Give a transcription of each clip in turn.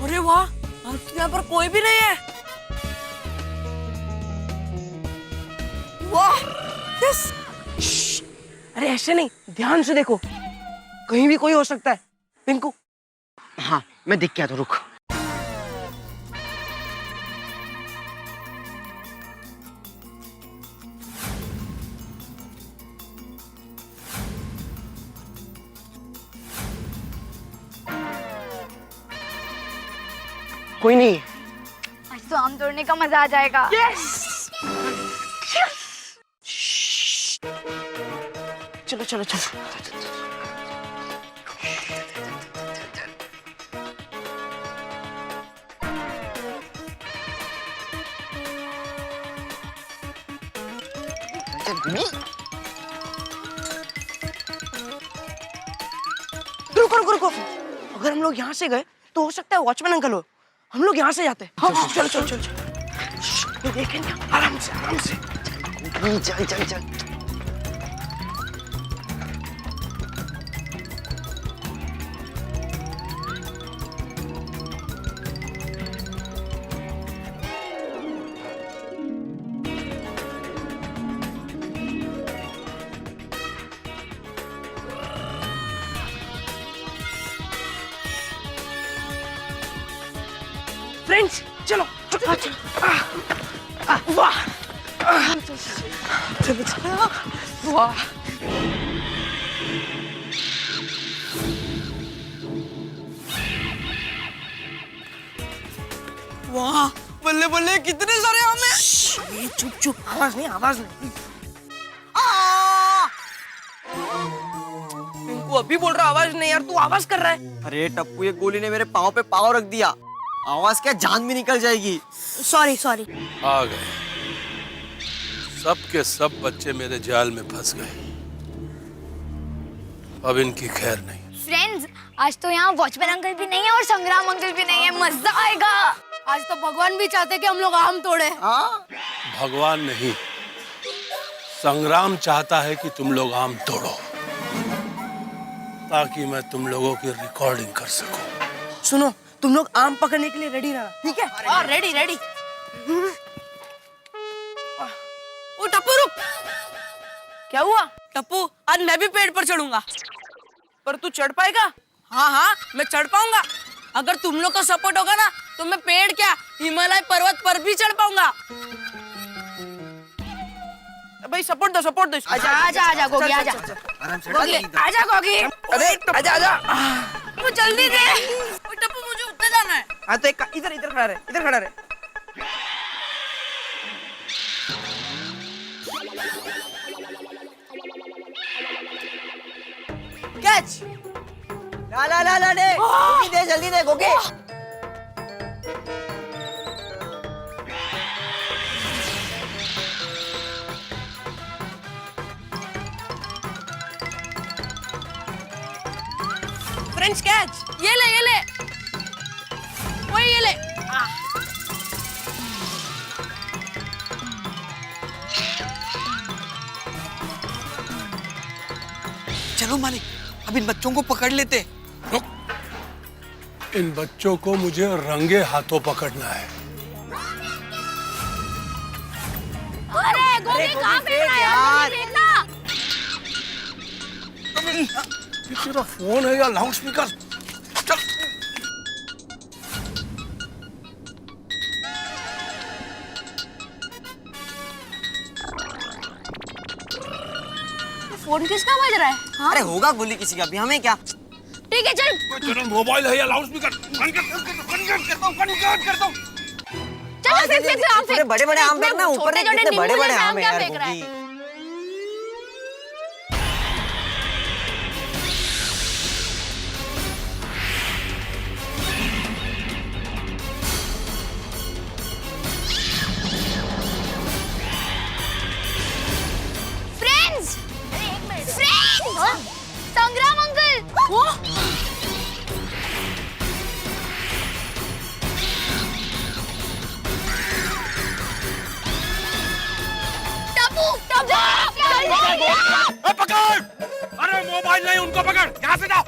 अरे वाह, आज तो यहाँ पर कोई भी नहीं है। वाह, यस। अरे ऐसे नहीं, ध्यान से देखो, कहीं भी कोई हो सकता है। पिंकू। हाँ, मैं देख के आता हूँ, रुक। कोई नहीं। आज तो आम तोड़ने का मजा आ जाएगा। यस। चलो चलो चलो। रुको रुको रुको, अगर हम लोग यहाँ से गए तो हो सकता है वॉचमैन अंकल हो। हम लोग यहाँ से जाते हैं। हाँ, चलो चलो चलो चलो। देखें क्या, आराम से आराम से। चल चल चल। फ्रेंड्स चलो चलो वाह, चलो चलो वाह। वाह, बल्ले बल्ले कितने सारे आम हैं। चुप चुप, आवाज नहीं आवाज नहीं। पिंकू अभी बोल रहा आवाज नहीं यार, तू आवाज कर रहा है। अरे टप्पू, ये गोली ने मेरे पाँव पे पाँव रख दिया। आवाज क्या, जान भी निकल जाएगी। Sorry sorry. आ गए, सब के सब बच्चे मेरे जाल में फंस गए। अब इनकी खैर नहीं। फ्रेंड्स, आज तो यहाँ वॉचमैन अंकल भी नहीं है और संग्राम अंकल भी नहीं है, मजा आएगा। आज तो भगवान भी चाहते कि हम लोग आम तोड़े। भगवान नहीं, संग्राम चाहता है कि तुम लोग आम तोड़ो, ताकि मैं तुम लोगों की रिकॉर्डिंग कर सकूं। सुनो, तुम लोग आम पकड़ने के लिए रेडी रहना, ठीक है? हाँ, रेडी रेडी। ओ टप्पू रुक। क्या हुआ? टप्पू, आज मैं भी पेड़ पर चढ़ूंगा। पर तू चढ़ पाएगा? हाँ हाँ, मैं चढ़ पाऊंगा। अगर तुम लोग का सपोर्ट होगा ना, तो मैं पेड़ क्या, हिमालय पर्वत पर भी चढ़ पाऊंगा। भाई सपोर्ट दो, सपोर्ट दो। आजा आजा आजा गोगी, आजा गोगी, आजा गोगी। अरे आजा आजा। वो जल्दी दे। टप्पू, मुझे ऊपर जाना है। हाँ तो एक इधर इधर खड़ा रहे, इधर खड़ा रहे। कैच। ला ला ला ला दे, गोगी दे, जल्दी दे गोगी। फ्रेंड्स कैच, ये ले वही ये ले। चलो मालिक, अब इन बच्चों को पकड़ लेते। रुक, इन बच्चों को मुझे रंगे हाथों पकड़ना है। अरे गोगी कहाँ पे है यार? देखना। ये तेरा फोन है या लाउड स्पीकर? चल। फोन किसका बज रहा है? हाँ? अरे होगा गोली किसी का भी, हमें क्या। ठीक है चल। तेरा मोबाइल है या लाउड स्पीकर? चल फिर बड़े बड़े आम देखना, ऊपर कितने बड़े बड़े आम है यार गोगी। संग्राम अंकल। टप्पू टप्पू पकड़! अरे मोबाइल नहीं, उनको पकड़, यहाँ से जाओ।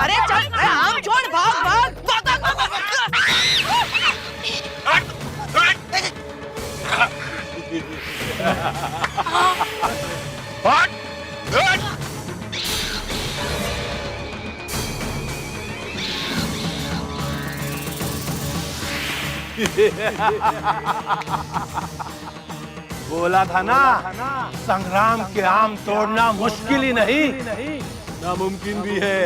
अरे चल, अरे हम छोड़, भाग भाग भाग भाग भाग, भाग, बोला था ना, संग्राम के आम तोड़ना मुश्किल ही नहीं, नामुमकिन भी है।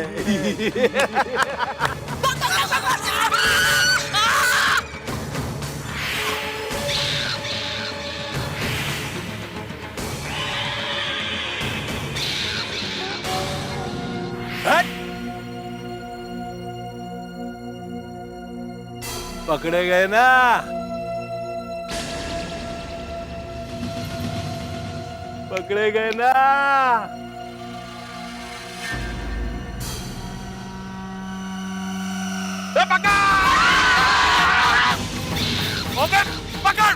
पकड़े गए ना? पकड़े गए ना? पकड़! पकड़!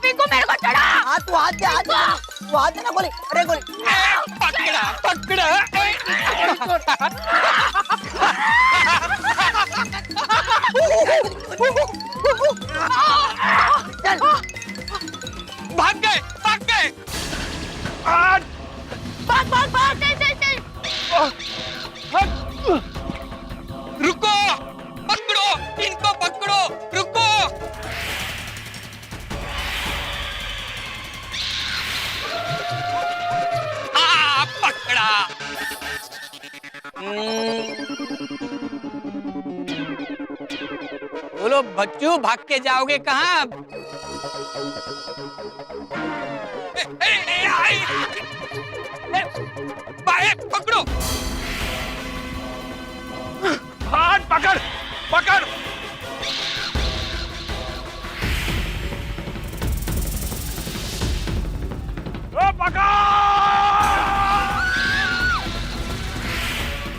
पिंकू मेरे को चढ़ा। हाथ तू हाथ दे, हाथ दे, तू हाथ दे ना गोली, अरे गोली। पकड़ा पकड़ा चल भाग गए भाग गए। भाग भाग भाग, चल चल चल। रुको, पकड़ो इनको, पकड़ो, रुको। पकड़ा। बोलो बच्चू, भाग के जाओगे कहाँ? पकड़ो। हाथ पकड़, पकड़। पकड़!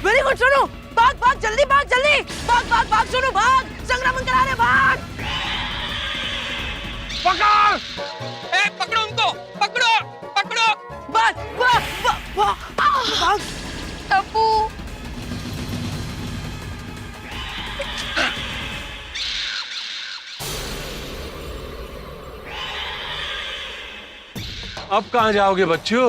वेरी गुड सोनू, भाग भाग जल्दी, भाग जल्दी, भाग भाग भाग सोनू, भाग, संग्राम करा रहे, भाग। पकड़! पकड़ो उनको, पकड़ो पकड़ो। भाग भाग भाग भाग। टप्पू अब कहाँ जाओगे बच्चों?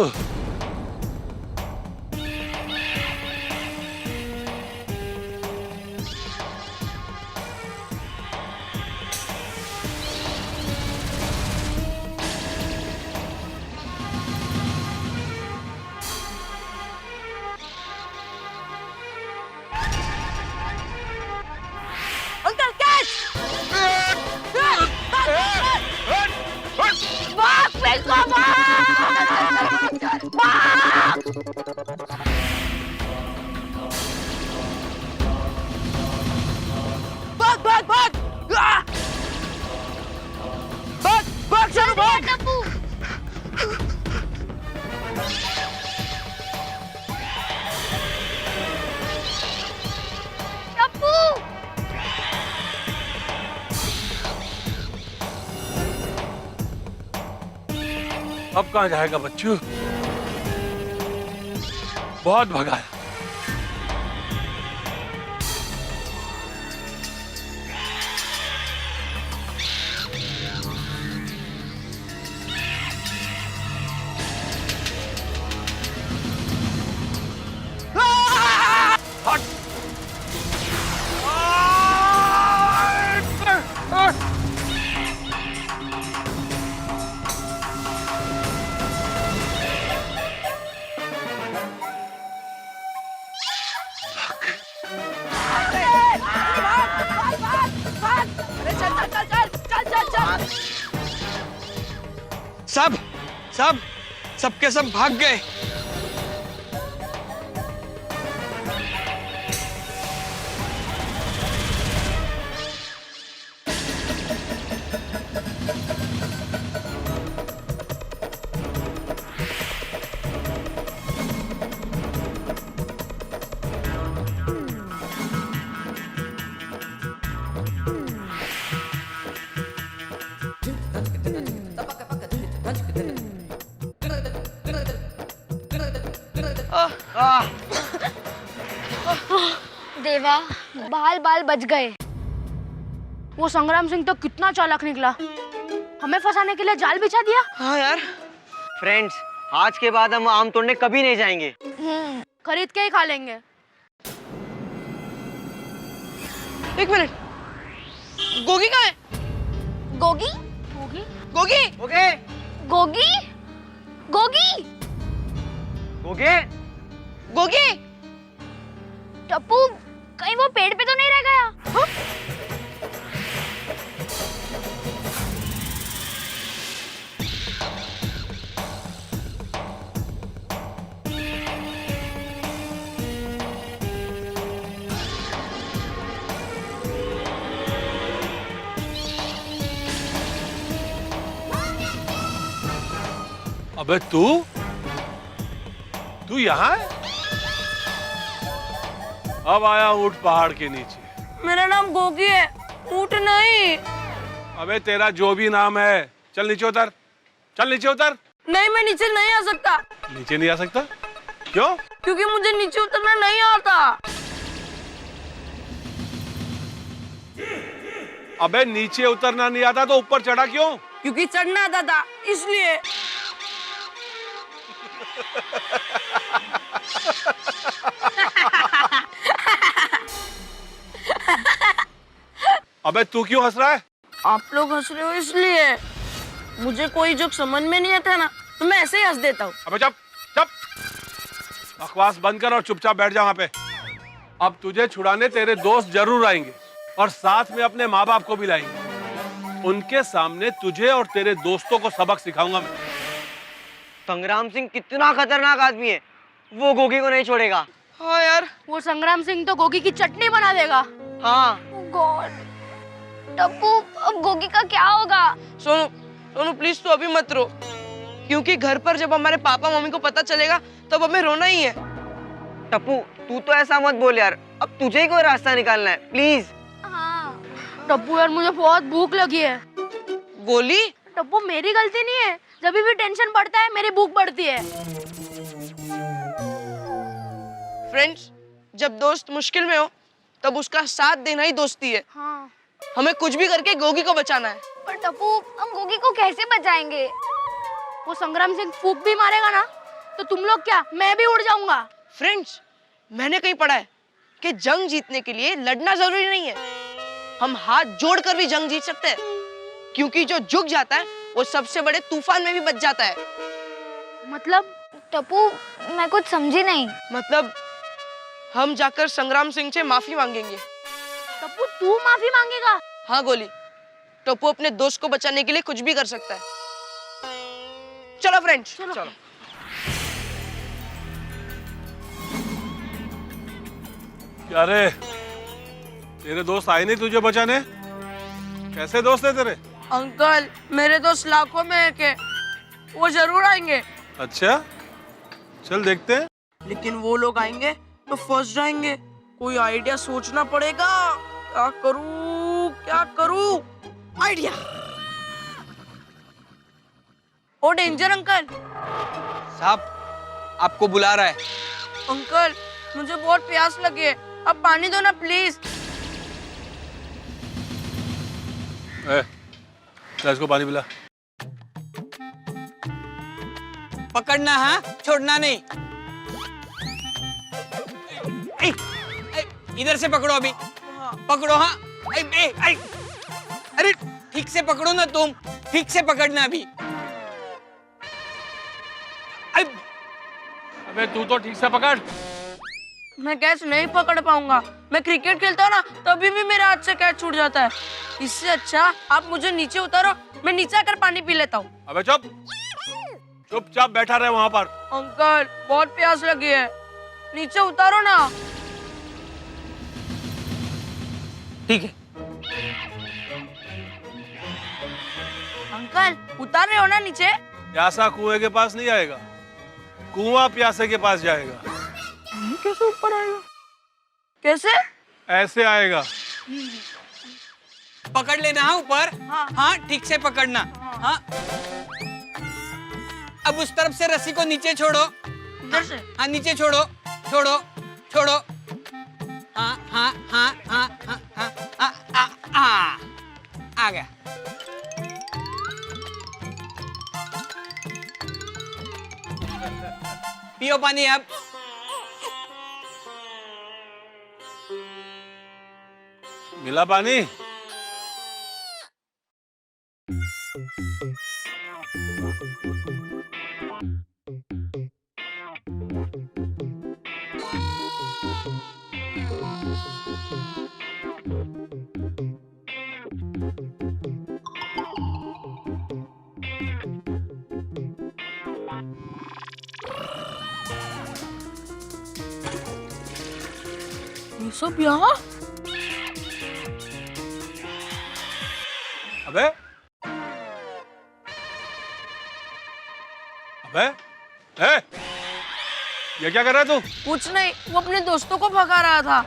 Uncle catch! भाग पिंकू भाग भाग। भाग भाग भाग, भाग भाग सोनू, भाग। टप्पू टप्पू अब कहाँ जाएगा बच्चों? बहुत भगाया। सबके सब भाग गए। देवा, बाल बाल बच गए। वो संग्राम सिंह तो कितना चालाक निकला, हमें फंसाने के लिए जाल बिछा दिया। हाँ यार। फ्रेंड्स, आज के बाद हम आम तोड़ने कभी नहीं जाएंगे। खरीद के ही खा लेंगे। एक मिनट, गोगी कहाँ है? गोगी? गोगी? गोगी? ओके। गोगी? गोगी? ओके। गोगी? टप्पू, कहीं वो पेड़ पे तो नहीं रह गया? हाँ? अबे तू यहाँ है? अब आया ऊंट पहाड़ के नीचे। मेरा नाम गोगी है, ऊंट नहीं। अबे तेरा जो भी नाम है, चल नीचे उतर, चल नीचे उतर। नहीं, मैं नीचे नहीं आ सकता। नीचे नहीं आ सकता? क्यों? क्योंकि मुझे नीचे उतरना नहीं आता। अबे नीचे उतरना नहीं आता तो ऊपर चढ़ा क्यों? क्योंकि चढ़ना आता था, इसलिए। अबे तू क्यों हंस रहा है? आप लोग हंस रहे हो इसलिए। मुझे कोई जोक समझ में नहीं आता ना, तो मैं ऐसे ही हंस देता हूँ। अबे चुप चुप, बकवास बंद कर और चुपचाप बैठ जा वहां पे। अब तुझे छुड़ाने तेरे दोस्त जरूर आएंगे और साथ में अपने माँ बाप को भी लाएंगे। उनके सामने तुझे और तेरे दोस्तों को सबक सिखाऊंगा मैं। संग्राम सिंह कितना खतरनाक आदमी है, वो गोगी को नहीं छोड़ेगा। हाँ यार। वो संग्राम सिंह तो गोगी की चटनी बना देगा। हाँ। गॉड, टप्पू, अब गोगी का क्या होगा? सोनू, सोनू प्लीज तू अभी मत रो, क्योंकि घर पर जब हमारे पापा मम्मी को पता चलेगा तब हमें रोना ही है। टप्पू, तू तो ऐसा मत बोल यार, अब तुझे ही कोई रास्ता निकालना है, प्लीज। हाँ। टप्पू यार, मुझे बहुत भूख लगी है। गोली? टप्पू, मेरी गलती नहीं है, जब भी टेंशन बढ़ता है मेरी भूख बढ़ती है। फ्रेंड्स, जब दोस्त मुश्किल में हो तब उसका साथ देना ही दोस्ती है। हाँ। हमें कुछ भी करके गोगी को बचाना है। पर टप्पू, हम गोगी को कैसे बचाएंगे? वो संग्राम सिंह फूंक भी मारेगा ना, तो तुम लोग क्या, मैं भी उड़ जाऊंगा। फ्रेंड्स, मैंने कहीं पढ़ा है कि जंग जीतने के लिए लड़ना जरूरी नहीं है, हम हाथ जोड़कर भी जंग जीत सकते हैं, क्योंकि जो झुक जाता है वो सबसे बड़े तूफान में भी बच जाता है। मतलब? टप्पू, मैं कुछ समझी नहीं। मतलब हम जाकर संग्राम सिंह से माफी मांगेंगे। टप्पू, तू माफी मांगेगा? हाँ गोली, टप्पू अपने दोस्त को बचाने के लिए कुछ भी कर सकता है। चलो फ्रेंड्स, चलो। क्या रे, तेरे दोस्त आए नहीं तुझे बचाने? कैसे दोस्त है तेरे? अंकल, मेरे दोस्त लाखों में एक है, वो जरूर आएंगे। अच्छा, चल देखते हैं। लेकिन वो लोग आएंगे तो फंस जाएंगे। कोई आइडिया सोचना पड़ेगा। क्या करूं, क्या करूं? आइडिया। ओ डेंजर अंकल। साहब, आपको बुला रहा है। अंकल, मुझे बहुत प्यास लगी है, अब पानी दो ना प्लीज। इसको पानी पिला। पकड़ना, हाँ, छोड़ना नहीं। इधर से पकड़ो अभी। पकड़ो, हाँ। अरे ठीक से पकड़ो ना तुम, ठीक से पकड़ना अभी। अबे तू तो ठीक से पकड़। मैं कैच नहीं पकड़ पाऊंगा। मैं क्रिकेट खेलता हूँ ना, तभी भी मेरे हाथ से कैच छूट जाता है। इससे अच्छा आप मुझे नीचे उतारो, मैं नीचे आकर पानी पी लेता हूँ। अबे चुप, चुपचाप बैठा रहे वहां पर। अंकल, बहुत प्यास लगी है, नीचे उतारो ना। ठीक है। अंकल, उतार रहे हो ना नीचे? प्यासा कुएं के पास नहीं आएगा, कुआं प्यासे के पास जाएगा। कैसे ऊपर आएगा? कैसे? ऐसे आएगा। पकड़ लेना, हाँ, ऊपर। हाँ। हाँ, ठीक से पकड़ना। हाँ। अब उस तरफ से रस्सी को नीचे छोड़ो। इधर से। हाँ नीचे छोड़ो छोड़ो छोड़ो। हाँ हाँ हाँ हाँ हाँ हाँ आ गया। पियो पानी अब। मिला पानी? ये सब यहाँ? अबे अबे ए, ये क्या कर रहा है तू? कुछ नहीं, वो अपने दोस्तों को भगा रहा था।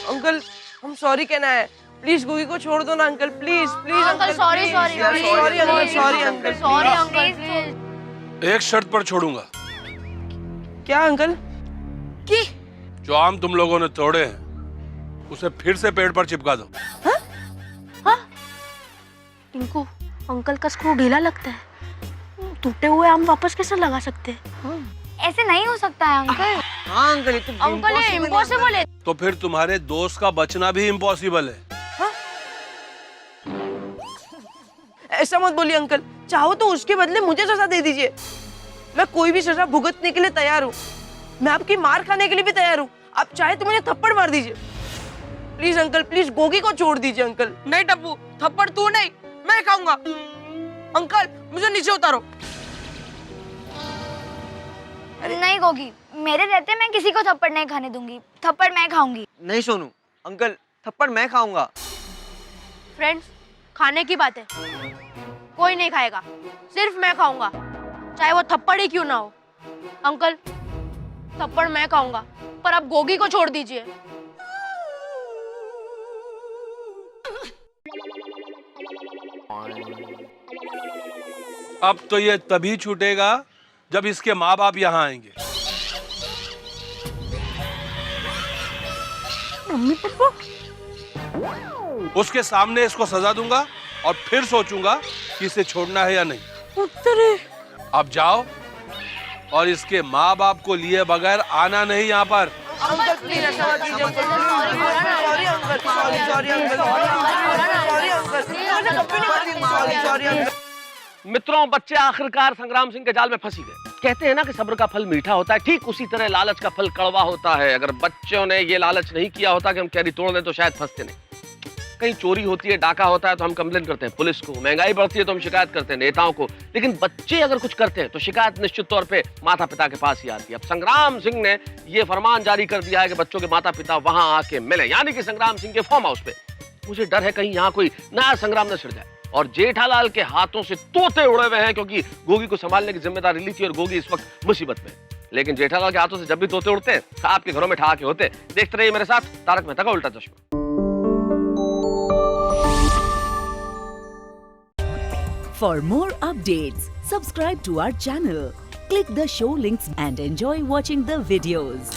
अंकल हम सॉरी कहना है, प्लीज गोगी को छोड़ दो ना uncle, please please uncle sorry sorry sorry uncle, sorry uncle, sorry uncle please. एक शर्त पर छोड़ूंगा। क्या अंकल? कि जो आम तुम लोगों ने तोड़े हैं उसे फिर से पेड़ पर चिपका दो। टिंकू, अंकल का स्क्रू ढीला लगता है, टूटे हुए आम वापस कैसे लगा सकते हैं? ऐसे नहीं हो सकता है अंकल। हाँ अंकल, ये तो अंकल ये इम्पॉसिबल है। तो फिर तुम्हारे दोस्त का बचना भी इम्पॉसिबल है। ऐसा मत बोलिए अंकल, चाहो तो उसके बदले मुझे सजा दे दीजिए। मैं कोई भी सजा भुगतने के लिए तैयार हूँ। मैं आपकी मार खाने के लिए भी तैयार हूँ। आप चाहे तो मुझे थप्पड़ मार दीजिए। प्लीज अंकल, प्लीज गोगी को छोड़ दीजिए अंकल। नहीं टप्पू, थप्पड़ तू नहीं, मैं खाऊंगा। अंकल मुझे नीचे उतारो। नहीं गोगी, मेरे रहते मैं किसी को थप्पड़ नहीं खाने दूंगी। थप्पड़ मैं खाऊंगी। नहीं सोनू अंकल, थप्पड़ मैं खाऊंगा। फ्रेंड्स, खाने की बात है, कोई नहीं खाएगा, सिर्फ मैं खाऊंगा, चाहे वो थप्पड़ ही क्यों ना हो। अंकल, थप्पड़ मैं खाऊंगा, पर आप गोगी को छोड़ दीजिए। अब तो ये तभी छूटेगा जब इसके माँ बाप यहाँ आएंगे। Mummy papa? उसके सामने इसको सजा दूंगा और फिर सोचूंगा कि इसे छोड़ना है या नहीं। उत्तरे अब जाओ और इसके माँ बाप को लिए बगैर आना नहीं यहाँ पर। अंकल प्लीज ऐसा मत कीजिए uncle. Sorry uncle, sorry sorry uncle, sorry uncle, मुझे कभी नहीं मारेंगे। Sorry sorry uncle. मित्रों, बच्चे आखिरकार संग्राम सिंह के जाल में फंसी गए। कहते हैं ना कि सब्र का फल मीठा होता है, ठीक उसी तरह लालच का फल कड़वा होता है। अगर बच्चों ने ये लालच नहीं किया होता कि हम कैरी तोड़ दें तो शायद फंसते नहीं। कहीं चोरी होती है, डाका होता है तो हम कंप्लेन करते हैं पुलिस को, महंगाई बढ़ती है तो हम शिकायत करते हैं नेताओं को, लेकिन बच्चे अगर कुछ करते हैं तो शिकायत निश्चित तौर पे माता पिता के पास ही आती है। अब संग्राम सिंह ने ये फरमान जारी कर दिया है कि बच्चों के माता पिता वहां आके मिले, यानी कि संग्राम सिंह के फार्म हाउस पे। मुझे डर है कहीं यहाँ कोई नया संग्राम न छिड़ जाए और जेठालाल के हाथों से तोते उड़े हुए हैं, क्योंकि गोगी को संभालने की जिम्मेदारी ली थी और गोगी इस वक्त मुसीबत में। लेकिन जेठालाल के हाथों से जब भी तोते उड़ते हैं आपके घरों में ठहाके होते। देखते रहिए मेरे साथ तारक मेहता का उल्टा चश्मा। For more updates, subscribe to our channel, click the show links and enjoy watching the videos.